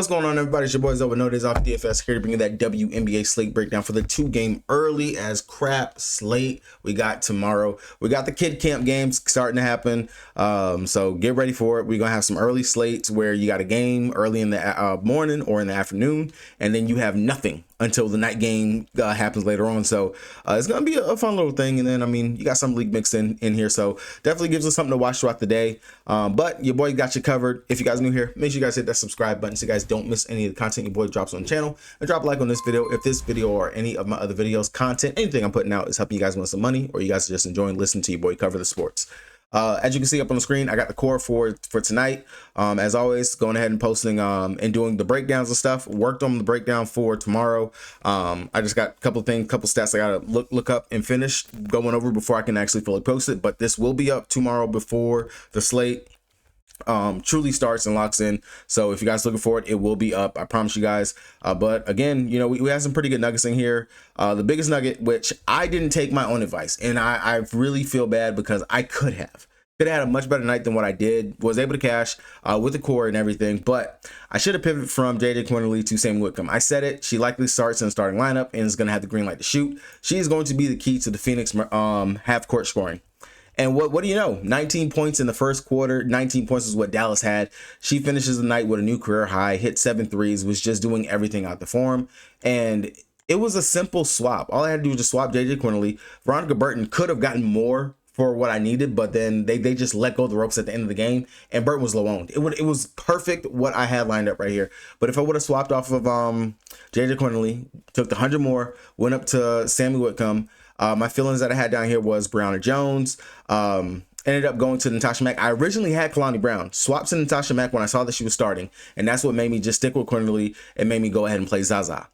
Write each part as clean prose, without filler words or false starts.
What's going on, everybody? It's your boys over No Days Off DFS here to bring you that WNBA slate breakdown for the 2-game early as crap slate we got tomorrow. We got the kid camp games starting to happen, so get ready for it. We're gonna have some early slates where you got a game early in the morning or in the afternoon, and then you have nothing until the night game happens later on. So it's gonna be a fun little thing. And then, I mean, you got some league mixed in here, so definitely gives us something to watch throughout the day. But your boy got you covered. If you guys are new here, make sure you guys hit that subscribe button so you guys don't miss any of the content your boy drops on the channel, and drop a like on this video if this video or any of my other videos, content, anything I'm putting out is helping you guys win some money, or you guys are just enjoying listening to your boy cover the sports. As you can see up on the screen, I got the core for tonight. As always, going ahead and posting and doing the breakdowns and stuff. Worked on the breakdown for tomorrow. I just got a couple stats I gotta look up and finish going over before I can actually fully post it. But this will be up tomorrow before the slate truly starts and locks in. So if you guys looking for it, it will be up, I promise you guys. But again, you know, we have some pretty good nuggets in here. The biggest nugget, which I didn't take my own advice, and I really feel bad because I could have had a much better night than what I did. Was able to cash with the core and everything, but I should have pivoted from JJ Quinterly to Sam Whitcomb. I said it, she likely starts in the starting lineup and is going to have the green light to shoot. She is going to be the key to the Phoenix half court scoring. And what do you know? 19 points in the first quarter. 19 points is what Dallas had. She finishes the night with a new career high, hit 7 threes, was just doing everything out the form. And it was a simple swap. All I had to do was just swap JJ Quinterly. Veronica Burton could have gotten more for what I needed, but then they just let go of the ropes at the end of the game, and Burton was low owned. It was perfect what I had lined up right here. But if I would have swapped off of JJ Quinterly, took the 100 more, went up to Sammy Whitcomb, my feelings that I had down here was Brianna Jones. Ended up going to Natasha Mack. I originally had Kalani Brown. Swapped to Natasha Mack when I saw that she was starting, and that's what made me just stick with Quinterly and made me go ahead and play Zaza.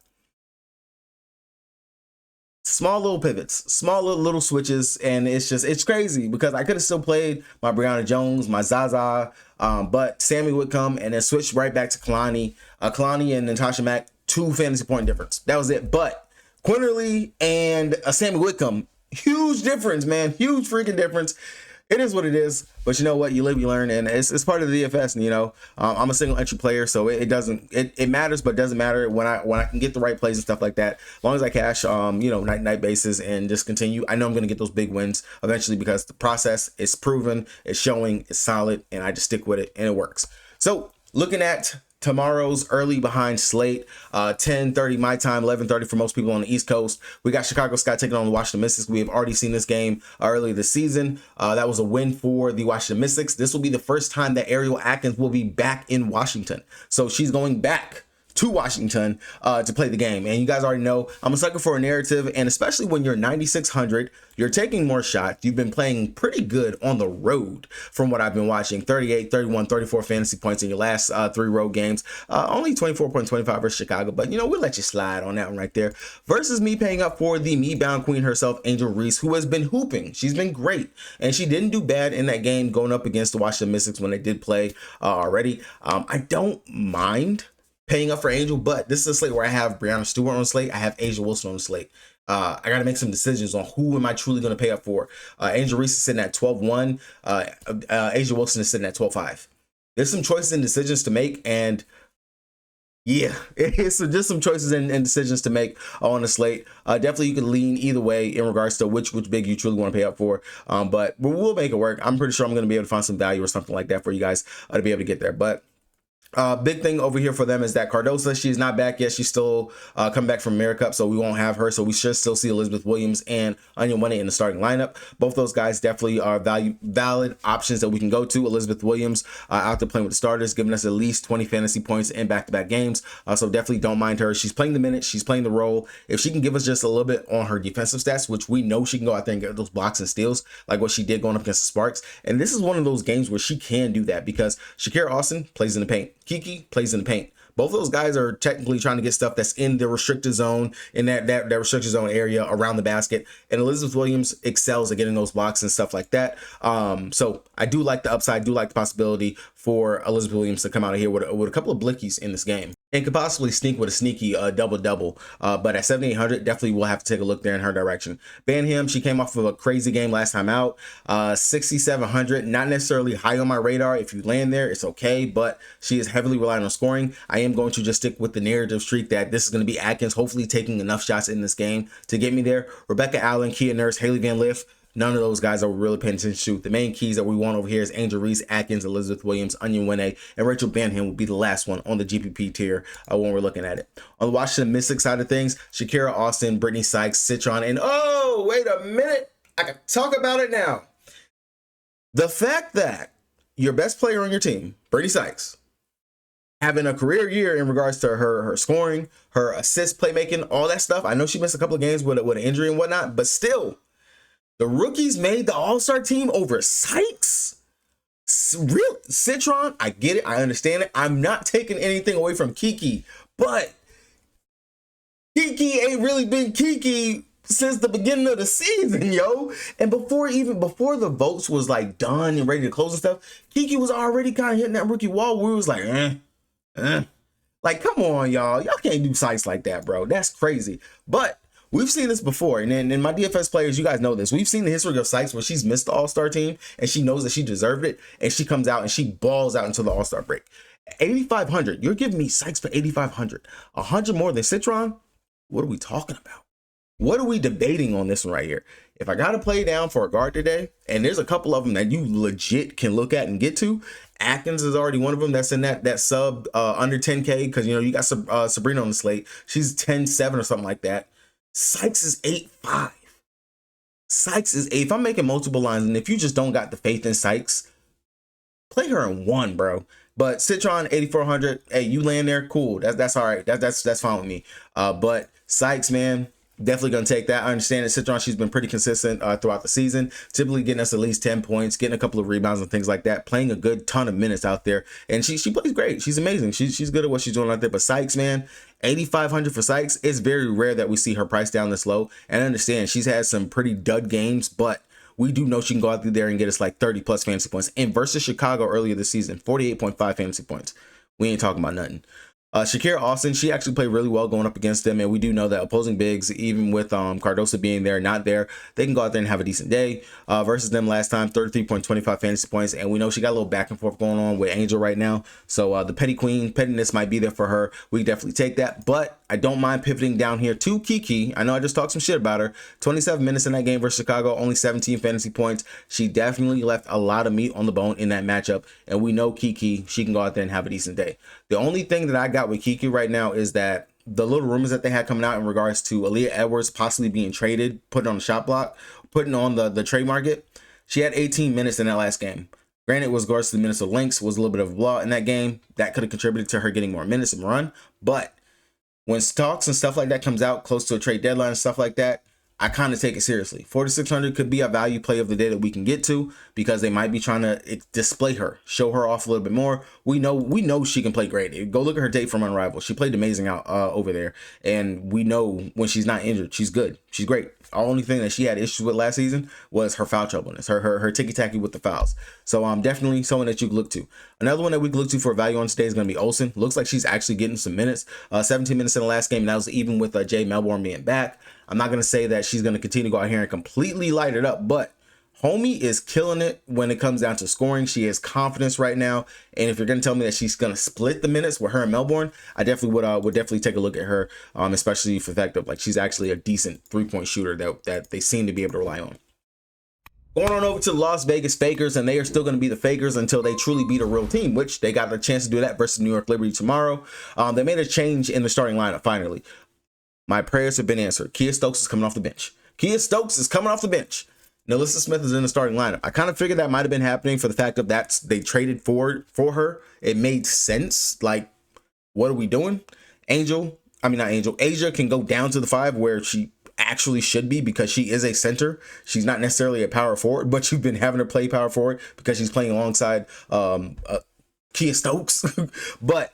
Small little pivots, small little switches, and it's crazy because I could have still played my Brianna Jones, my Zaza, but Sammy would come and then switch right back to Kalani. Kalani and Natasha Mack, 2 fantasy point difference. That was it. But Quinterly and Sammy Whitcomb, huge difference, man. Huge freaking difference. It is what it is, but you know what? You live, you learn, and it's part of the DFS. And you know, I'm a single entry player, so it matters, but it doesn't matter when I can get the right plays and stuff like that. As long as I cash, you know, night basis and just continue, I know I'm gonna get those big wins eventually because the process is proven, it's showing, it's solid, and I just stick with it and it works. So looking at tomorrow's early behind slate, 10:30 my time, 11:30 for most people on the East Coast. We got Chicago Sky taking on the Washington Mystics. We have already seen this game early this season. That was a win for the Washington Mystics. This will be the first time that Ariel Atkins will be back in Washington. So she's going back to Washington to play the game. And you guys already know I'm a sucker for a narrative, and especially when you're 9,600, you're taking more shots. You've been playing pretty good on the road from what I've been watching. 38, 31, 34 fantasy points in your last 3 road games. Only 24.25 versus Chicago, but you know, we'll let you slide on that one right there. Versus me paying up for the me-bound queen herself, Angel Reese, who has been hooping. She's been great, and she didn't do bad in that game going up against the Washington Mystics when they did play already. I don't mind paying up for Angel, but this is a slate where I have Brianna Stewart on the slate. I have Asia Wilson on the slate. I got to make some decisions on who am I truly going to pay up for. Angel Reese is sitting at 12-1. Asia Wilson is sitting at 12-5. There's some choices and decisions to make, and yeah, it's just some choices and decisions to make on the slate. Definitely you can lean either way in regards to which big you truly want to pay up for, but we'll make it work. I'm pretty sure I'm going to be able to find some value or something like that for you guys to be able to get there. But big thing over here for them is that Cardosa, she's not back yet. She's still coming back from America, so we won't have her. So we should still see Elizabeth Williams and Onion Money in the starting lineup. Both those guys definitely are valid options that we can go to. Elizabeth Williams out there playing with the starters, giving us at least 20 fantasy points in back-to-back games. So definitely don't mind her. She's playing the minutes. She's playing the role. If she can give us just a little bit on her defensive stats, which we know she can go out there and get those blocks and steals, like what she did going up against the Sparks. And this is one of those games where she can do that because Shakira Austin plays in the paint. Kiki plays in the paint. Both of those guys are technically trying to get stuff that's in the restricted zone, in that restricted zone area around the basket. And Elizabeth Williams excels at getting those blocks and stuff like that. So I do like the upside, do like the possibility for Elizabeth Williams to come out of here with a couple of blickies in this game. and could possibly sneak with a sneaky double-double. But at 7,800, definitely will have to take a look there in her direction. Banham, she came off of a crazy game last time out. 6,700, not necessarily high on my radar. If you land there, it's okay, but she is heavily reliant on scoring. I am going to just stick with the narrative streak that this is going to be Atkins, hopefully taking enough shots in this game to get me there. Rebecca Allen, Kia Nurse, Haley Van Lith, none of those guys are really paying attention to. The main keys that we want over here is Angel Reese, Atkins, Elizabeth Williams, Onion Winne, and Rachel Banham will be the last one on the GPP tier when we're looking at it. On the Washington Mystics side of things, Shakira Austin, Brittany Sykes, Citron, and oh, wait a minute, I can talk about it now. The fact that your best player on your team, Brittany Sykes, having a career year in regards to her scoring, her assist, playmaking, all that stuff. I know she missed a couple of games with an injury and whatnot, but still, the rookies made the All-Star team over Sykes? Real Citron, I get it. I understand it. I'm not taking anything away from Kiki, but Kiki ain't really been Kiki since the beginning of the season, yo. And before the votes was like done and ready to close and stuff, Kiki was already kind of hitting that rookie wall where it was like, like, come on, y'all. Y'all can't do Sykes like that, bro. That's crazy. But we've seen this before, and in my DFS players, you guys know this. We've seen the history of Sykes where she's missed the All-Star team, and she knows that she deserved it, and she comes out and she balls out into the All-Star break. 8,500, you're giving me Sykes for 8,500. 100 more than Citron? What are we talking about? What are we debating on this one right here? If I got to play down for a guard today, and there's a couple of them that you legit can look at and get to, Atkins is already one of them that's in that sub under 10K, because, you know, you got Sabrina on the slate. She's 10-7 or something like that. Sykes is 8-5. Sykes is 8. If I'm making multiple lines, and if you just don't got the faith in Sykes, play her in one, bro. But Citron 8,400. Hey, you land there, cool. That's all right. That's fine with me. But Sykes, man, definitely gonna take that. I understand that Citron, she's been pretty consistent throughout the season, typically getting us at least 10 points, getting a couple of rebounds and things like that, playing a good ton of minutes out there, and she plays great. She's amazing. She's good at what she's doing out there. But Sykes, man, 8,500 for Sykes. It's very rare that we see her price down this low, and I understand she's had some pretty dud games, but we do know she can go out there and get us like 30 plus fantasy points. And versus Chicago earlier this season, 48.5 fantasy points. We ain't talking about nothing. Shakira Austin, she actually played really well going up against them, and we do know that opposing bigs, even with Cardoso being there, not there, they can go out there and have a decent day. Versus them last time, 33.25 fantasy points, and we know she got a little back and forth going on with Angel right now, so the pettiness might be there for her. We definitely take that, but I don't mind pivoting down here to Kiki. I know I just talked some shit about her. 27 minutes in that game versus Chicago, only 17 fantasy points. She definitely left a lot of meat on the bone in that matchup, and we know Kiki, she can go out there and have a decent day. The only thing that I got with Kiki right now is that the little rumors that they had coming out in regards to Aaliyah Edwards possibly being traded, putting on the shot block, putting on the trade market. She had 18 minutes in that last game. Granted, it was regards to the Minnesota Lynx, was a little bit of a blowout in that game. That could have contributed to her getting more minutes and run. But when stocks and stuff like that comes out close to a trade deadline and stuff like that, I kind of take it seriously. 4,600 could be a value play of the day that we can get to, because they might be trying to display her, show her off a little bit more. We know she can play great. Go look at her date from Unrivaled. She played amazing out over there, and we know when she's not injured, she's good. She's great. The only thing that she had issues with last season was her foul troubleness, her ticky-tacky with the fouls. So definitely someone that you can look to. Another one that we can look to for value on today is going to be Olsen. Looks like she's actually getting some minutes. 17 minutes in the last game, and that was even with Jay Melbourne being back. I'm not going to say that she's going to continue to go out here and completely light it up, but homie is killing it when it comes down to scoring. She has confidence right now, and if you're going to tell me that she's going to split the minutes with her and Melbourne, I definitely would definitely take a look at her, especially for the fact of like she's actually a decent three-point shooter that they seem to be able to rely on. Going on over to the Las Vegas Fakers, and they are still going to be the Fakers until they truly beat a real team, which they got the chance to do that versus New York Liberty tomorrow. They made a change in the starting lineup finally. My prayers have been answered. Kia Stokes is coming off the bench. Kia Stokes is coming off the bench. Nalissa Smith is in the starting lineup. I kind of figured that might have been happening for the fact of that they traded for her. It made sense. Like, what are we doing? Asia can go down to the 5 where she actually should be, because she is a center. She's not necessarily a power forward, but you've been having her play power forward because she's playing alongside Kia Stokes. But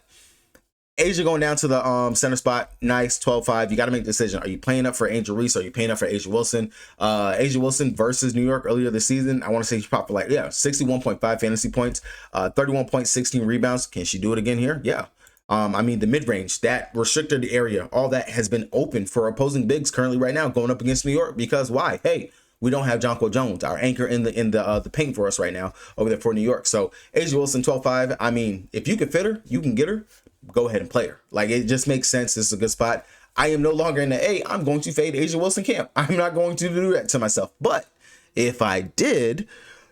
Asia going down to the center spot, nice, 12-5. You got to make a decision. Are you playing up for Angel Reese? Or are you paying up for Asia Wilson? Asia Wilson versus New York earlier this season, I want to say she popped for 61.5 fantasy points, 31 points, 16 rebounds. Can she do it again here? Yeah. I mean, the mid-range, that restricted area, all that has been open for opposing bigs currently right now going up against New York. Because why? Hey, we don't have Jonquel Jones, our anchor in the paint for us right now over there for New York. So A'ja Wilson 12.5. I mean, if you can fit her, you can get her. Go ahead and play her. Like, it just makes sense. This is a good spot. I am no longer in the A. I'm going to fade A'ja Wilson camp. I'm not going to do that to myself. But if I did,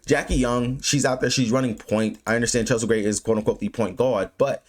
Jackie Young, she's out there. She's running point. I understand Chelsea Gray is quote unquote the point guard, but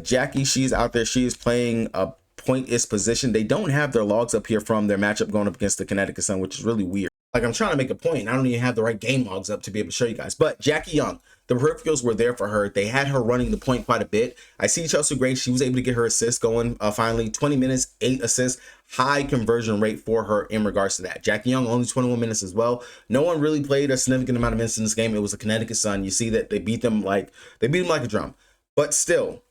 Jackie, she's out there. She is playing a point-ish position. They don't have their logs up here from their matchup going up against the Connecticut Sun, which is really weird. Like, I'm trying to make a point, and I don't even have the right game logs up to be able to show you guys. But Jackie Young, the peripherals were there for her. They had her running the point quite a bit. I see Chelsea Gray. She was able to get her assist going finally. 20 minutes, 8 assists. High conversion rate for her in regards to that. Jackie Young, only 21 minutes as well. No one really played a significant amount of minutes in this game. It was the Connecticut Sun. You see that they beat them like a drum. But still,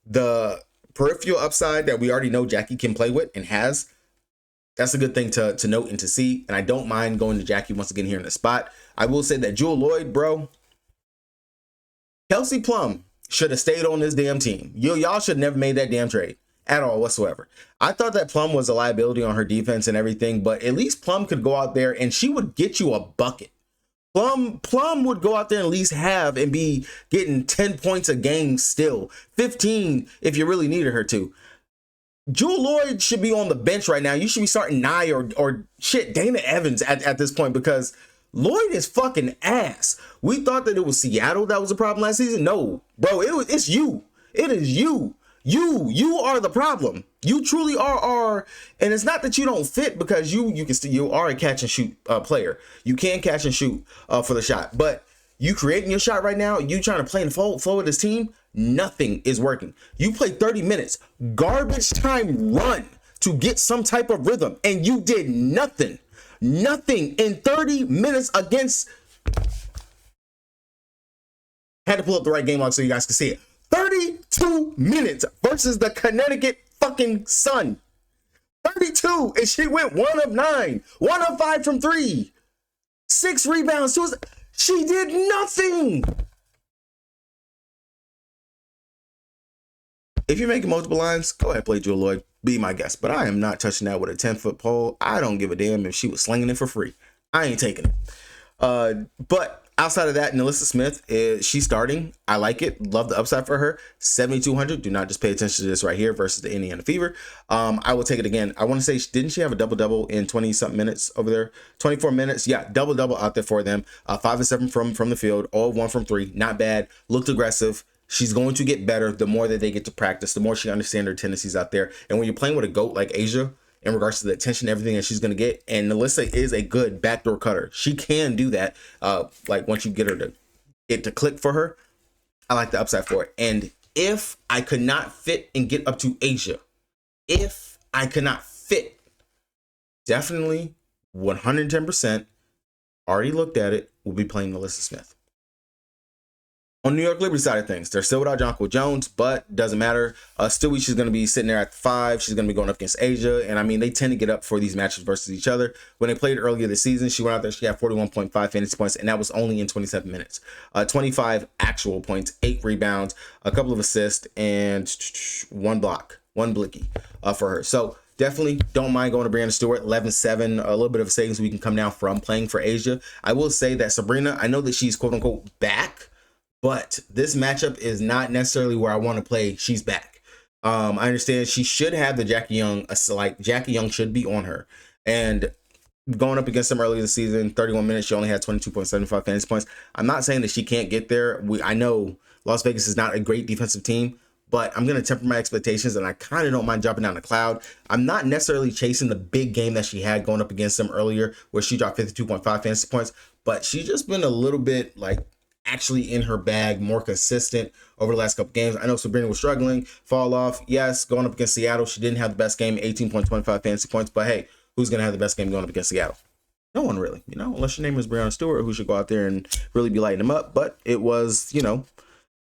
the peripheral upside that we already know Jackie can play with and has, that's a good thing to note and to see. And I don't mind going to Jackie once again here in the spot. I will say that Jewel Lloyd, bro, Kelsey Plum should have stayed on this damn team. Y'all should have never made that damn trade at all whatsoever. I thought that Plum was a liability on her defense and everything, but at least Plum could go out there and she would get you a bucket. Plum would go out there and at least have and be getting 10 points a game still. 15 if you really needed her to. Jewel Lloyd should be on the bench right now. You should be starting Nye or shit, Dana Evans at this point, because Lloyd is fucking ass. We thought that it was Seattle that was the problem last season. No, bro, it's you. It is you. You are the problem. You truly are. And it's not that you don't fit, because you are a catch and shoot player. You can catch and shoot for the shot, but you creating your shot right now, you trying to play in flow with this team, nothing is working. You play 30 minutes, garbage time run to get some type of rhythm, and you did nothing in 30 minutes against, had to pull up the right game log so you guys can see it. 32 minutes versus the Connecticut fucking Sun. 32, and she went 1 of 9, 1 of 5 from 3, 6 rebounds. She did nothing. If you're making multiple lines, go ahead, play Jewel Lloyd. Be my guest. But I am not touching that with a 10-foot pole. I don't give a damn if she was slinging it for free. I ain't taking it. But outside of that, Nalissa Smith, she's starting. I like it. Love the upside for her. 7,200. Do not just pay attention to this right here versus the Indiana Fever. I will take it again. I want to say, didn't she have a double-double in 20-something minutes over there? 24 minutes. Yeah, double-double out there for them. 5 of 7 from the field. All 1 from 3. Not bad. Looked aggressive. She's going to get better the more that they get to practice, the more she understands her tendencies out there. And when you're playing with a GOAT like A'ja, in regards to the attention, everything that she's going to get, and Nalissa is a good backdoor cutter. She can do that. Like, once you get her to click for her, I like the upside for it. And if I could not fit and get up to A'ja, if I could not fit, definitely 110%, already looked at it, will be playing Nalissa Smith. On New York Liberty side of things, they're still without Jonquel Jones, but doesn't matter. Stewie, she's going to be sitting there at 5. She's going to be going up against A'ja. And I mean, they tend to get up for these matches versus each other. When they played earlier this season, she went out there, she had 41.5 fantasy points, and that was only in 27 minutes. 25 actual points, 8 rebounds, a couple of assists, and 1 block, 1 blicky for her. So definitely don't mind going to Breanna Stewart, 11-7, a little bit of a savings we can come down from playing for A'ja. I will say that Sabrina, I know that she's quote unquote back, but this matchup is not necessarily where I want to play. She's back. I understand she should have the Jackie Young, like Jackie Young should be on her. And going up against them earlier this season, 31 minutes, she only had 22.75 fantasy points. I'm not saying that she can't get there. I know Las Vegas is not a great defensive team, but I'm going to temper my expectations, and I kind of don't mind dropping down the cloud. I'm not necessarily chasing the big game that she had going up against them earlier, where she dropped 52.5 fantasy points, but she's just been a little bit like actually in her bag, more consistent over the last couple games. I know Sabrina was struggling, fall off. Yes, going up against Seattle, she didn't have the best game, 18.25 fantasy points, but hey, who's going to have the best game going up against Seattle? No one really, unless your name is Breanna Stewart, who should go out there and really be lighting them up. But it was,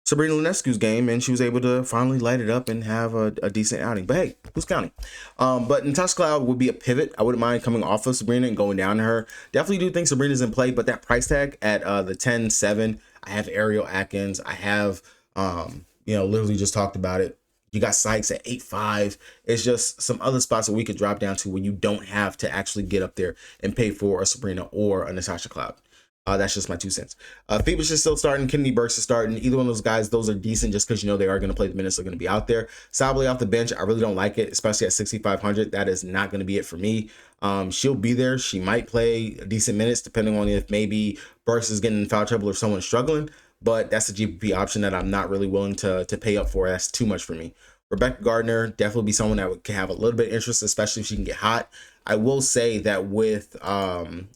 Sabrina Ionescu's game, and she was able to finally light it up and have a decent outing. But hey, who's counting? But Natasha Cloud would be a pivot. I wouldn't mind coming off of Sabrina and going down to her. Definitely do think Sabrina's in play, but that price tag at the 10-7, I have Ariel Atkins. I have, literally just talked about it. You got Sykes at 8.5. It's just some other spots that we could drop down to where you don't have to actually get up there and pay for a Sabrina or a Natasha Cloud. That's just my 2 cents. Phoebus is still starting. Kennedy Burks is starting. Either one of those guys, those are decent just because you know they are going to play the minutes. They're going to be out there. Sablé off the bench, I really don't like it, especially at 6,500. That is not going to be it for me. She'll be there. She might play decent minutes depending on if maybe Burks is getting in foul trouble or someone's struggling. But that's a GPP option that I'm not really willing to pay up for. That's too much for me. Rebecca Gardner definitely be someone that can have a little bit of interest, especially if she can get hot. I will say that with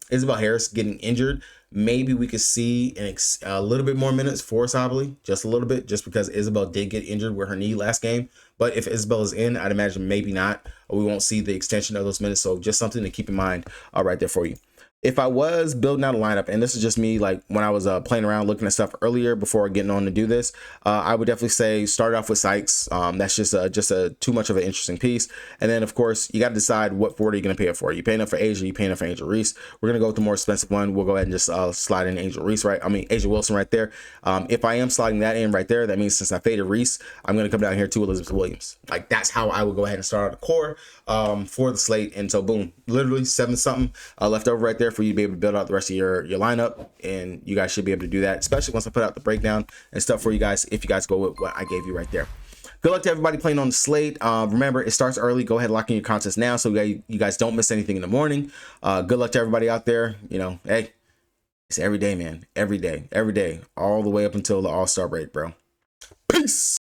Isabel Harris getting injured, maybe we could see a little bit more minutes for Sablé, just a little bit, just because Isabel did get injured with her knee last game. But if Isabel is in, I'd imagine maybe not. We won't see the extension of those minutes. So just something to keep in mind right there for you. If I was building out a lineup, and this is just me, like when I was playing around looking at stuff earlier before getting on to do this, I would definitely say start off with Sykes. That's just a too much of an interesting piece. And then of course you got to decide what forward are you going to pay it for. You paying up for Asia, you paying up for Angel Reese. We're going to go with the more expensive one. We'll go ahead and just slide in Angel Reese, right? I mean Asia Wilson right there. If I am sliding that in right there, that means since I faded Reese, I'm going to come down here to Elizabeth Williams. Like that's how I would go ahead and start out the core for the slate. And so boom, literally 7 something left over right there for you to be able to build out the rest of your lineup, and you guys should be able to do that, especially once I put out the breakdown and stuff for you guys, if you guys go with what I gave you right there. Good luck to everybody playing on the slate. Remember, it starts early. Go ahead and lock in your contests now so you guys don't miss anything in the morning. Good luck to everybody out there. You know, hey, it's every day, man. Every day, all the way up until the All-Star break, bro. Peace.